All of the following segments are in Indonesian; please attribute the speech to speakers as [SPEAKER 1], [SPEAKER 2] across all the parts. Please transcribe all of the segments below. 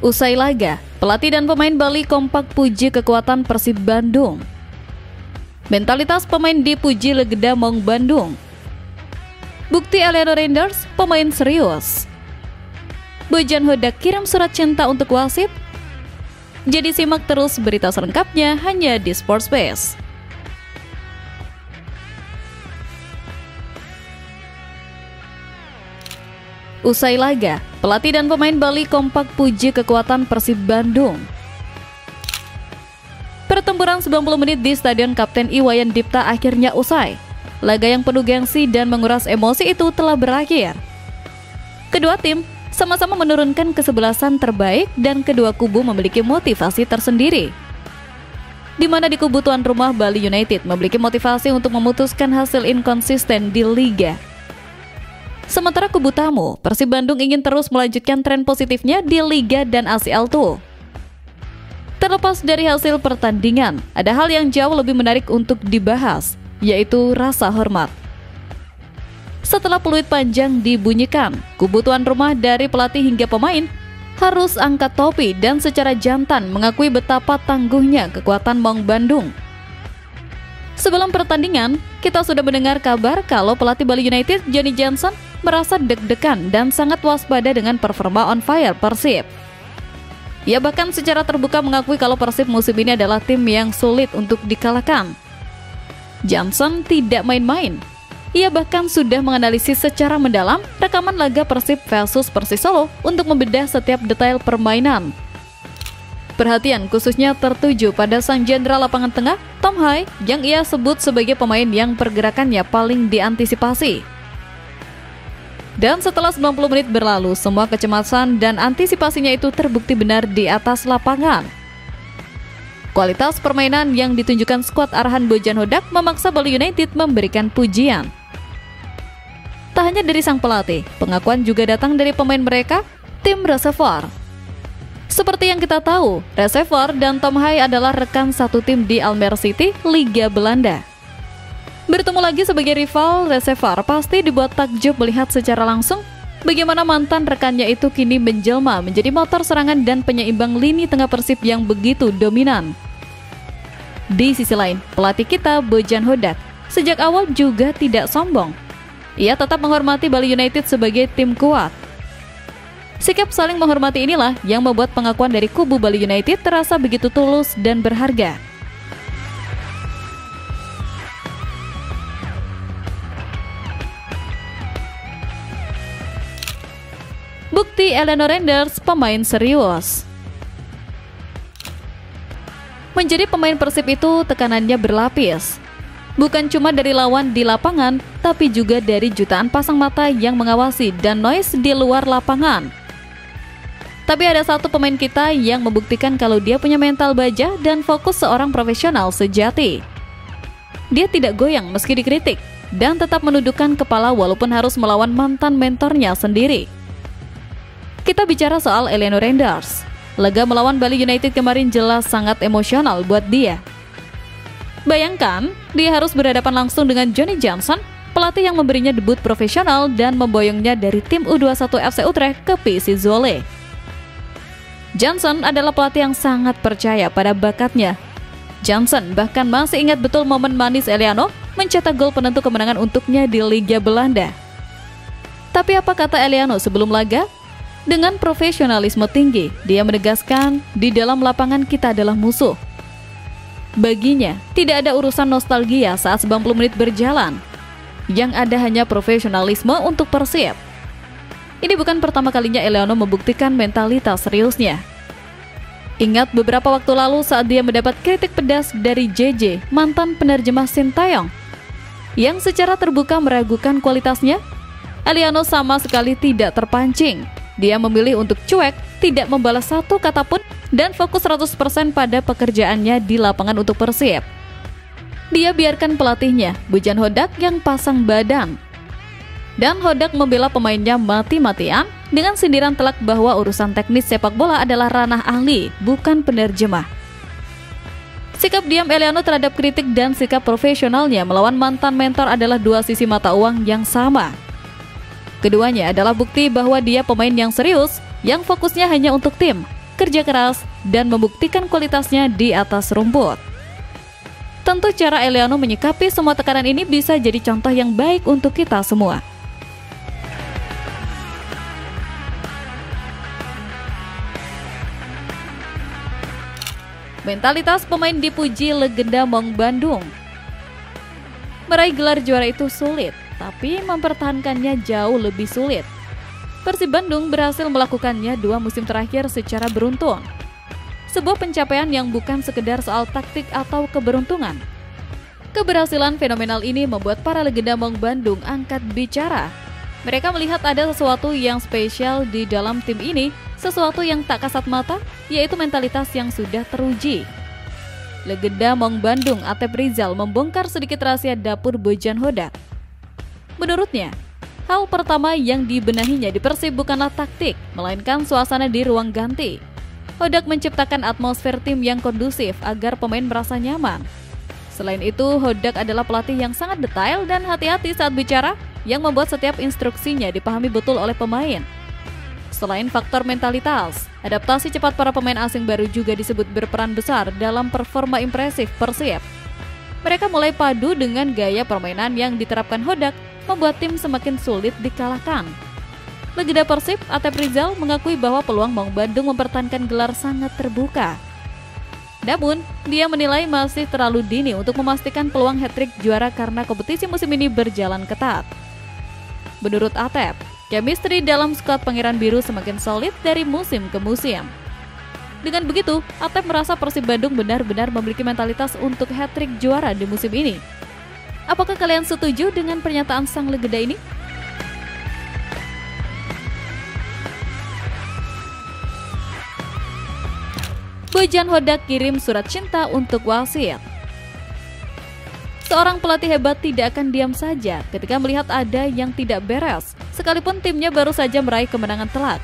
[SPEAKER 1] Usai laga, pelatih dan pemain Bali kompak puji kekuatan Persib Bandung. Mentalitas pemain dipuji legenda Maung Bandung. Bukti Eleanor Renders, pemain serius. Bojan Hodak kirim surat cinta untuk wasit. Jadi simak terus berita selengkapnya hanya di Sports Space. Usai laga, pelatih dan pemain Bali kompak puji kekuatan Persib Bandung. Pertempuran 90 menit di Stadion Kapten Iwayan Dipta akhirnya usai. Laga yang penuh gengsi dan menguras emosi itu telah berakhir. Kedua tim sama-sama menurunkan kesebelasan terbaik dan kedua kubu memiliki motivasi tersendiri. Di mana di kubu tuan rumah Bali United memiliki motivasi untuk memutuskan hasil inkonsisten di Liga. Sementara kubu tamu, Persib Bandung ingin terus melanjutkan tren positifnya di Liga dan ACL II. Terlepas dari hasil pertandingan, ada hal yang jauh lebih menarik untuk dibahas, yaitu rasa hormat. Setelah peluit panjang dibunyikan, kubu tuan rumah dari pelatih hingga pemain harus angkat topi dan secara jantan mengakui betapa tangguhnya kekuatan Maung Bandung. Sebelum pertandingan, kita sudah mendengar kabar kalau pelatih Bali United, Johnny Johnson, merasa deg-degan dan sangat waspada dengan performa on fire Persib. Ia bahkan secara terbuka mengakui kalau Persib musim ini adalah tim yang sulit untuk dikalahkan. Johnson tidak main-main. Ia bahkan sudah menganalisis secara mendalam rekaman laga Persib versus Persis Solo untuk membedah setiap detail permainan. Perhatian khususnya tertuju pada sang jenderal lapangan tengah, Tom Hai, yang ia sebut sebagai pemain yang pergerakannya paling diantisipasi. Dan setelah 90 menit berlalu, semua kecemasan dan antisipasinya itu terbukti benar di atas lapangan. Kualitas permainan yang ditunjukkan skuad arahan Bojan Hodak memaksa Bali United memberikan pujian. Tak hanya dari sang pelatih, pengakuan juga datang dari pemain mereka, tim Reservoir. Seperti yang kita tahu, Reservoir dan Tom Hai adalah rekan satu tim di Almere City, Liga Belanda. Bertemu lagi sebagai rival, Reservoir pasti dibuat takjub melihat secara langsung bagaimana mantan rekannya itu kini menjelma menjadi motor serangan dan penyeimbang lini tengah Persib yang begitu dominan. Di sisi lain, pelatih kita Bojan Hodak sejak awal juga tidak sombong. Ia tetap menghormati Bali United sebagai tim kuat. Sikap saling menghormati inilah yang membuat pengakuan dari kubu Bali United terasa begitu tulus dan berharga. Bukti Eleanor Renders, pemain serius. Menjadi pemain Persib itu tekanannya berlapis. Bukan cuma dari lawan di lapangan, tapi juga dari jutaan pasang mata yang mengawasi dan noise di luar lapangan. Tapi ada satu pemain kita yang membuktikan kalau dia punya mental baja dan fokus seorang profesional sejati. Dia tidak goyang meski dikritik, dan tetap menundukkan kepala walaupun harus melawan mantan mentornya sendiri. Kita bicara soal Eleanor Renders. Laga melawan Bali United kemarin jelas sangat emosional buat dia. Bayangkan, dia harus berhadapan langsung dengan Johnny Johnson, pelatih yang memberinya debut profesional dan memboyongnya dari tim U21 FC Utrecht ke PSV Zwolle. Johnson adalah pelatih yang sangat percaya pada bakatnya. Johnson bahkan masih ingat betul momen manis Eleanor mencetak gol penentu kemenangan untuknya di Liga Belanda. Tapi apa kata Eleanor sebelum laga? Dengan profesionalisme tinggi, dia menegaskan di dalam lapangan kita adalah musuh. Baginya, tidak ada urusan nostalgia saat 90 menit berjalan. Yang ada hanya profesionalisme untuk Persib. Ini bukan pertama kalinya Eleanor membuktikan mentalitas seriusnya. Ingat beberapa waktu lalu saat dia mendapat kritik pedas dari JJ, mantan penerjemah Sintayong, yang secara terbuka meragukan kualitasnya. Eleanor sama sekali tidak terpancing. Dia memilih untuk cuek, tidak membalas satu kata pun, dan fokus 100% pada pekerjaannya di lapangan untuk Persib. Dia biarkan pelatihnya, Bojan Hodak, yang pasang badan. Dan Hodak membela pemainnya mati-matian dengan sindiran telak bahwa urusan teknis sepak bola adalah ranah ahli, bukan penerjemah. Sikap diam Eleanor terhadap kritik dan sikap profesionalnya melawan mantan mentor adalah dua sisi mata uang yang sama. Keduanya adalah bukti bahwa dia pemain yang serius, yang fokusnya hanya untuk tim, kerja keras, dan membuktikan kualitasnya di atas rumput. Tentu cara Eliano menyikapi semua tekanan ini bisa jadi contoh yang baik untuk kita semua. Mentalitas pemain dipuji legenda Maung Bandung. Meraih gelar juara itu sulit, tapi mempertahankannya jauh lebih sulit. Persib Bandung berhasil melakukannya 2 musim terakhir secara beruntun. Sebuah pencapaian yang bukan sekedar soal taktik atau keberuntungan. Keberhasilan fenomenal ini membuat para legenda Maung Bandung angkat bicara. Mereka melihat ada sesuatu yang spesial di dalam tim ini, sesuatu yang tak kasat mata, yaitu mentalitas yang sudah teruji. Legenda Maung Bandung Atep Rizal membongkar sedikit rahasia dapur Bojan Hodak. Menurutnya, hal pertama yang dibenahinya di Persib bukanlah taktik, melainkan suasana di ruang ganti. Hodak menciptakan atmosfer tim yang kondusif agar pemain merasa nyaman. Selain itu, Hodak adalah pelatih yang sangat detail dan hati-hati saat bicara, yang membuat setiap instruksinya dipahami betul oleh pemain. Selain faktor mentalitas, adaptasi cepat para pemain asing baru juga disebut berperan besar dalam performa impresif Persib. Mereka mulai padu dengan gaya permainan yang diterapkan Hodak, membuat tim semakin sulit dikalahkan. Legenda Persib, Atep Rizal, mengakui bahwa peluang Maung Bandung mempertahankan gelar sangat terbuka. Namun, dia menilai masih terlalu dini untuk memastikan peluang hat-trick juara karena kompetisi musim ini berjalan ketat. Menurut Atep, chemistry dalam skuad Pangeran Biru semakin solid dari musim ke musim. Dengan begitu, Atep merasa Persib Bandung benar-benar memiliki mentalitas untuk hat-trick juara di musim ini. Apakah kalian setuju dengan pernyataan sang legenda ini? Bojan Hodak kirim surat cinta untuk wasit. Seorang pelatih hebat tidak akan diam saja ketika melihat ada yang tidak beres, sekalipun timnya baru saja meraih kemenangan telak.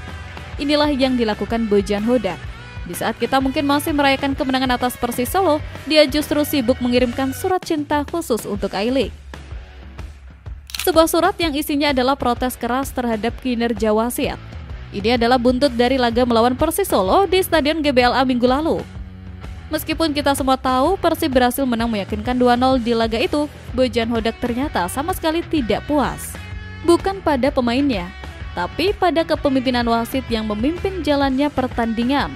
[SPEAKER 1] Inilah yang dilakukan Bojan Hodak. Di saat kita mungkin masih merayakan kemenangan atas Persis Solo, dia justru sibuk mengirimkan surat cinta khusus untuk I-League. Sebuah surat yang isinya adalah protes keras terhadap kinerja wasit. Ini adalah buntut dari laga melawan Persis Solo di Stadion GBLA minggu lalu. Meskipun kita semua tahu Persib berhasil menang meyakinkan 2-0 di laga itu, Bojan Hodak ternyata sama sekali tidak puas. Bukan pada pemainnya, tapi pada kepemimpinan wasit yang memimpin jalannya pertandingan.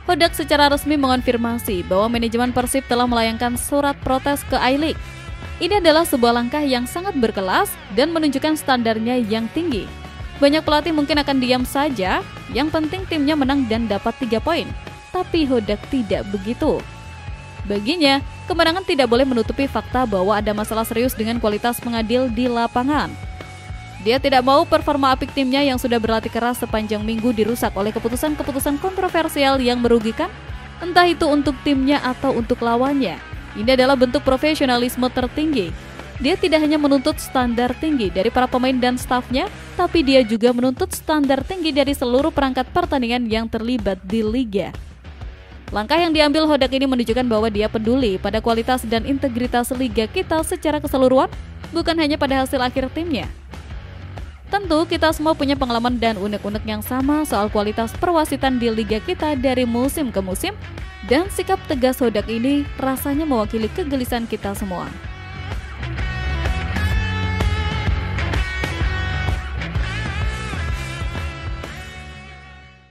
[SPEAKER 1] Hodak secara resmi mengonfirmasi bahwa manajemen Persib telah melayangkan surat protes ke I-League. Ini adalah sebuah langkah yang sangat berkelas dan menunjukkan standarnya yang tinggi. Banyak pelatih mungkin akan diam saja, yang penting timnya menang dan dapat 3 poin. Tapi Hodak tidak begitu. Baginya, kemenangan tidak boleh menutupi fakta bahwa ada masalah serius dengan kualitas pengadil di lapangan. Dia tidak mau performa apik timnya yang sudah berlatih keras sepanjang minggu dirusak oleh keputusan-keputusan kontroversial yang merugikan, entah itu untuk timnya atau untuk lawannya. Ini adalah bentuk profesionalisme tertinggi. Dia tidak hanya menuntut standar tinggi dari para pemain dan stafnya, tapi dia juga menuntut standar tinggi dari seluruh perangkat pertandingan yang terlibat di liga. Langkah yang diambil Hodak ini menunjukkan bahwa dia peduli pada kualitas dan integritas liga kita secara keseluruhan, bukan hanya pada hasil akhir timnya. Tentu kita semua punya pengalaman dan unek-unek yang sama soal kualitas perwasitan di liga kita dari musim ke musim, dan sikap tegas Hodak ini rasanya mewakili kegelisahan kita semua.